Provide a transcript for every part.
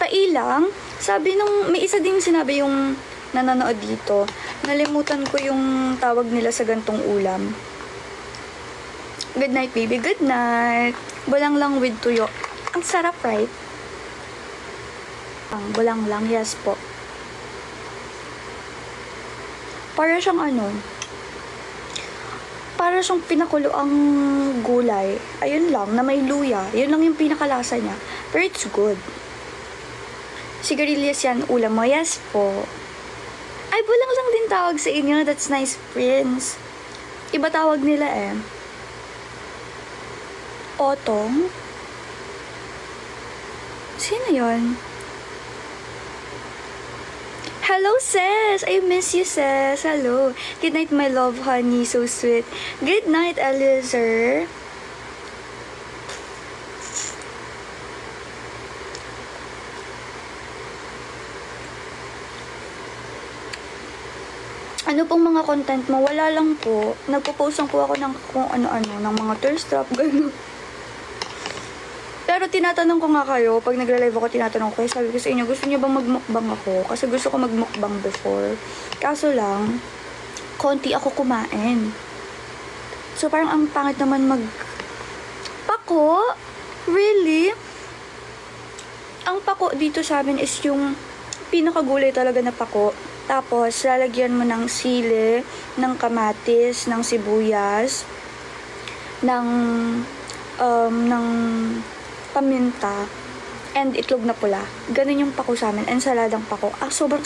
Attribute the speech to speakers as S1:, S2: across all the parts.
S1: Pailang, sabi nung, may isa ding sinabi yung nanonood dito. Nalimutan ko yung tawag nila sa gantong ulam. Good night, baby. Good night. Bulang lang with tuyo. Ang sarap, right? Ang bulang lang. Yes po. Para siyang para siyang pinakulo ang gulay. Ayun lang, na may luya. Yun lang yung pinakalasa niya. Pero it's good. Sigarilyas yan, ulam mo. Yes po. Ay, bulang lang din tawag sa inyo. That's nice, Prince. Iba tawag nila eh. Otong? Sino yon? Hello, sis! I miss you, sis. Hello. Good night, my love, honey. So sweet. Good night, Eliezer. Ano pong mga content mo? Wala lang po. Nagpo-post lang po ako ng kung ano-ano, ng mga thirst trap, gano'n. Pero tinatanong ko nga kayo, pag nagla-live ako, tinatanong ko, sabi ko sa inyo, gusto niyo bang magmukbang ako? Kasi gusto ko magmukbang before. Kaso lang, konti ako kumain. So parang ang pangit naman pako? Really? Ang pako dito sa amin is yung pinakagulay talaga na pako. Tapos, lalagyan mo ng sili, ng kamatis, ng sibuyas, ng paminta, and itlog na pula. Ganun yung pako sa amin. Ensaladang pako. Sobrang...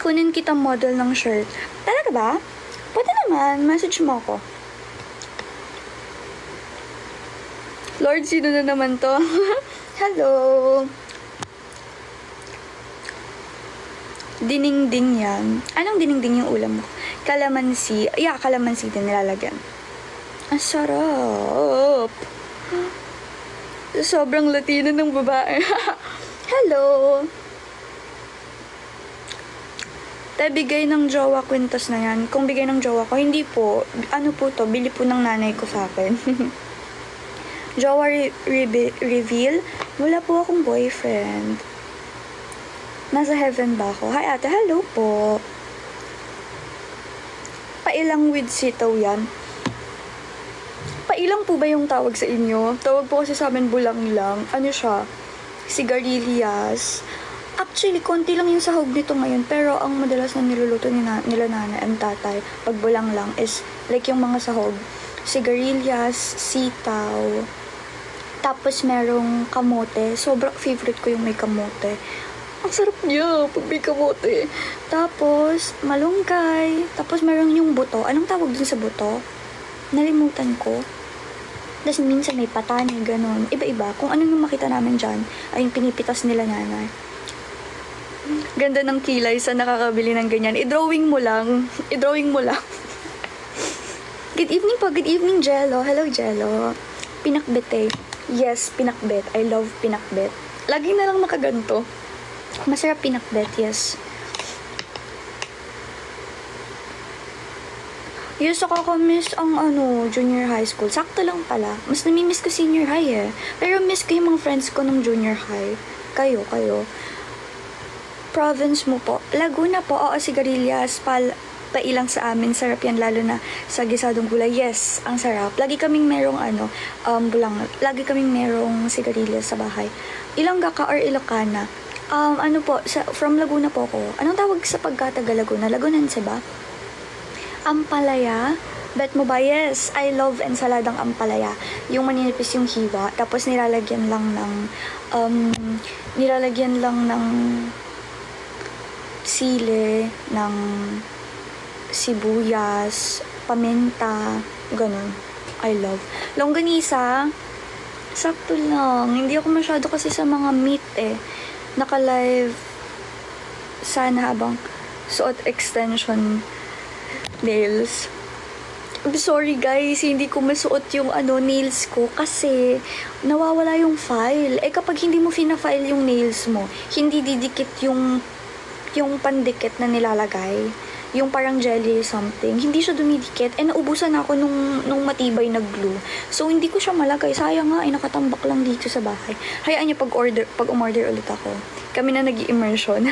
S1: Kunin kita model ng shirt. Talaga ba? Pwede naman. Message mo ako. Lord, sino na naman to? Hello! Dininding yan. Anong dininding yung ulam mo? Kalamansi. Yeah, kalamansi din nilalagyan. Ang sarap. Sobrang Latino ng babae. Hello. Te, bigay ng jowa kwintas na yan. Kung bigay ng jowa ko, hindi po. Ano po to? Bili po ng nanay ko sa akin. Jowa reveal? Wala po akong boyfriend. Nasa heaven ba ako? Hi ate, hello po. Pailang with sitaw yan. Pailang po ba yung tawag sa inyo? Tawag po kasi sa amin bulang lang. Ano siya? Sigarilyas. Actually, konti lang yung sahog nito ngayon. Pero ang madalas na niluluto nila nana and tatay pag bulang lang is like yung mga sahog. Sigarilyas, sitaw. Tapos merong kamote. Sobrang favorite ko yung may kamote. Ang sarap niya pag may kamote. Tapos, malunggay. Tapos meron yung buto. Anong tawag dun sa buto? Nalimutan ko. Tapos minsan may patani, ganun. Iba-iba. Kung ano yung makita namin dyan, ay yung pinipitas nila nanay. Ganda ng kilay sa nakakabili ng ganyan. I-drawing mo lang. I-drawing mo lang. Good evening po. Good evening, Jello. Hello, Jello. Pinakbet eh. Yes, pinakbet. I love pinakbet. Lagi na lang nakaganto. Masarap pinakbet, yes. Yes, miss ang junior high school. Sakto lang pala. Mas namimiss ko senior high eh. Pero miss ko yung mga friends ko nung junior high. Kayo. Province mo po. Laguna po. Oo, sigarilyas. Pailang sa amin. Sarap yan lalo na sa gisadong gulay. Yes, ang sarap. Lagi kaming merong bulang. Lagi kaming merong sigarilyas sa bahay. Ilongga ka or Ilocana? From Laguna po ako. Anong tawag sa pagkataga Laguna? Lagunense ba? Ampalaya? Bet mo ba? Yes, I love ensaladang ampalaya. Yung maninipis yung hiwa, tapos nilalagyan lang ng sili, ng sibuyas, paminta, ganun. I love. Longganisa, sakto lang. Hindi ako masyado kasi sa mga meat eh. Naka-live sana habang suot extension nails. I'm sorry guys, hindi ko masuot yung nails ko kasi nawawala yung file. Eh kapag hindi mo fina-file yung nails mo, hindi didikit yung pandikit na nilalagay. yung parang jelly something. Hindi siya dumidikit. And naubusan ako nung matibay na glue. So, hindi ko siya malagay. Sayang nga, nakatambak lang dito sa bahay. Hayaan niyo pag umorder ulit ako. Kami na nag-immersion.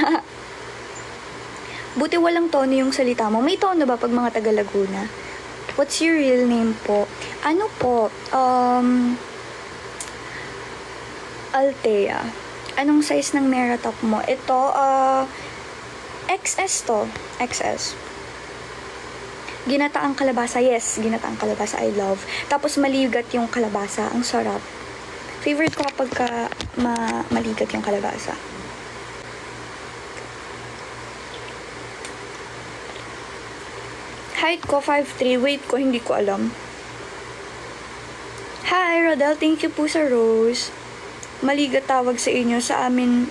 S1: Buti walang tono yung salita mo. May tono ba pag mga taga Laguna? What's your real name po? Ano po? Althea. Anong size ng Meratop mo? Ito, XS to. XS. Ginataang kalabasa. Yes, ginataang kalabasa. I love. Tapos maligat yung kalabasa. Ang sarap. Favorite ko kapag maligat yung kalabasa. Height ko, 5'3". Weight ko, hindi ko alam. Hi, Rodel. Thank you po sa rose. Maligat tawag sa inyo. Sa amin...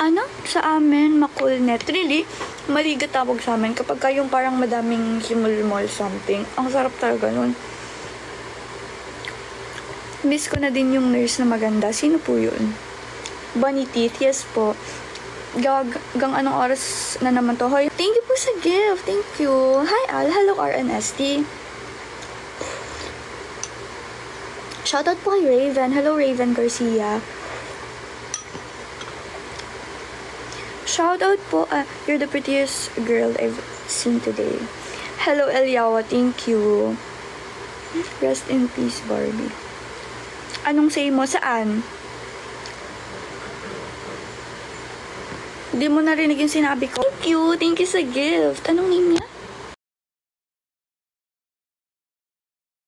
S1: Ano? Sa amin, makulnet. Really? Maligat tawag sa amin. Kapag kayong parang madaming himul-mol something. Ang sarap talaga nun. Miss ko na din yung nurse na maganda. Sino po yun? Bunny teeth. Yes po. Gang anong oras na naman to? Hoy, thank you po sa gift. Thank you. Hi, Al. Hello, RNST. Shoutout po kay Raven. Hello, Raven Garcia. Shoutout po. You're the prettiest girl I've seen today. Hello, Eliawa. Thank you. Rest in peace, Barbie. Anong say mo? Saan? Hindi mo narinig yung sinabi ko. Thank you. Thank you sa gift. Anong name niya?